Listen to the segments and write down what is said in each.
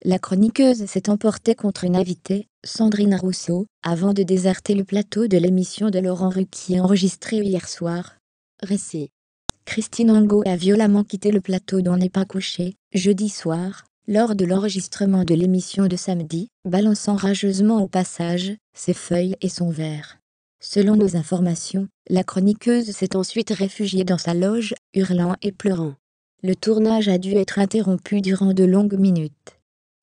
La chroniqueuse s'est emportée contre une invitée, Sandrine Rousseau, avant de déserter le plateau de l'émission de Laurent Ruquier enregistrée hier soir. Récit. Christine Angot a violemment quitté le plateau d'On n'est pas couché, jeudi soir, lors de l'enregistrement de l'émission de samedi, balançant rageusement au passage ses feuilles et son verre. Selon nos informations, la chroniqueuse s'est ensuite réfugiée dans sa loge, hurlant et pleurant. Le tournage a dû être interrompu durant de longues minutes.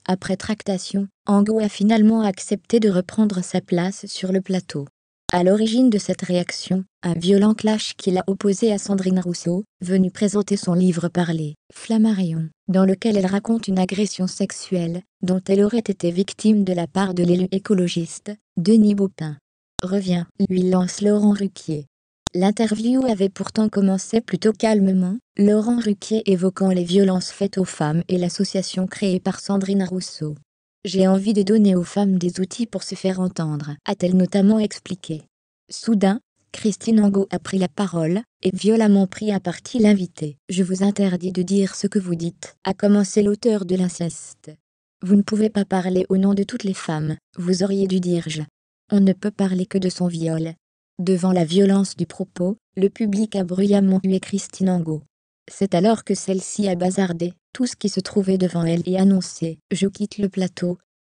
Après tractation, Angot a finalement accepté de reprendre sa place sur le plateau. À l'origine de cette réaction, un violent clash qui l'a opposé à Sandrine Rousseau, venue présenter son livre parlé, Flammarion, dans lequel elle raconte une agression sexuelle, dont elle aurait été victime de la part de l'élu écologiste, Denis Baupin. Revient, lui lance Laurent Ruquier. L'interview avait pourtant commencé plutôt calmement, Laurent Ruquier évoquant les violences faites aux femmes et l'association créée par Sandrine Rousseau. J'ai envie de donner aux femmes des outils pour se faire entendre, a-t-elle notamment expliqué. Soudain, Christine Angot a pris la parole, et violemment pris à partie l'invité. Je vous interdis de dire ce que vous dites, a commencé l'auteur de l'inceste. Vous ne pouvez pas parler au nom de toutes les femmes, vous auriez dû dire je. On ne peut parler que de son viol. Devant la violence du propos, le public a bruyamment hué Christine Angot. C'est alors que celle-ci a bazardé tout ce qui se trouvait devant elle et annoncé « Je quitte le plateau ».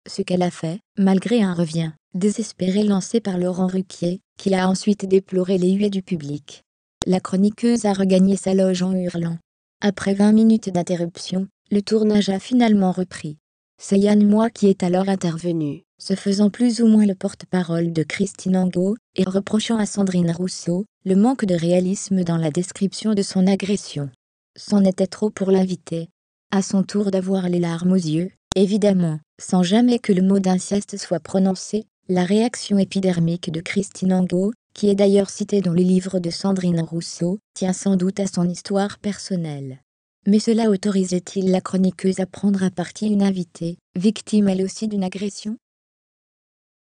Ce qu'elle a fait, malgré un revient désespéré lancé par Laurent Ruquier, qui a ensuite déploré les huées du public. La chroniqueuse a regagné sa loge en hurlant. Après 20 minutes d'interruption, le tournage a finalement repris. C'est Yann Moix qui est alors intervenu, se faisant plus ou moins le porte-parole de Christine Angot, et reprochant à Sandrine Rousseau le manque de réalisme dans la description de son agression. C'en était trop pour l'invité. À son tour d'avoir les larmes aux yeux, évidemment, sans jamais que le mot d'inceste soit prononcé, la réaction épidermique de Christine Angot, qui est d'ailleurs citée dans le livre de Sandrine Rousseau, tient sans doute à son histoire personnelle. Mais cela autorisait-il la chroniqueuse à prendre à partie une invitée, victime elle aussi d'une agression ?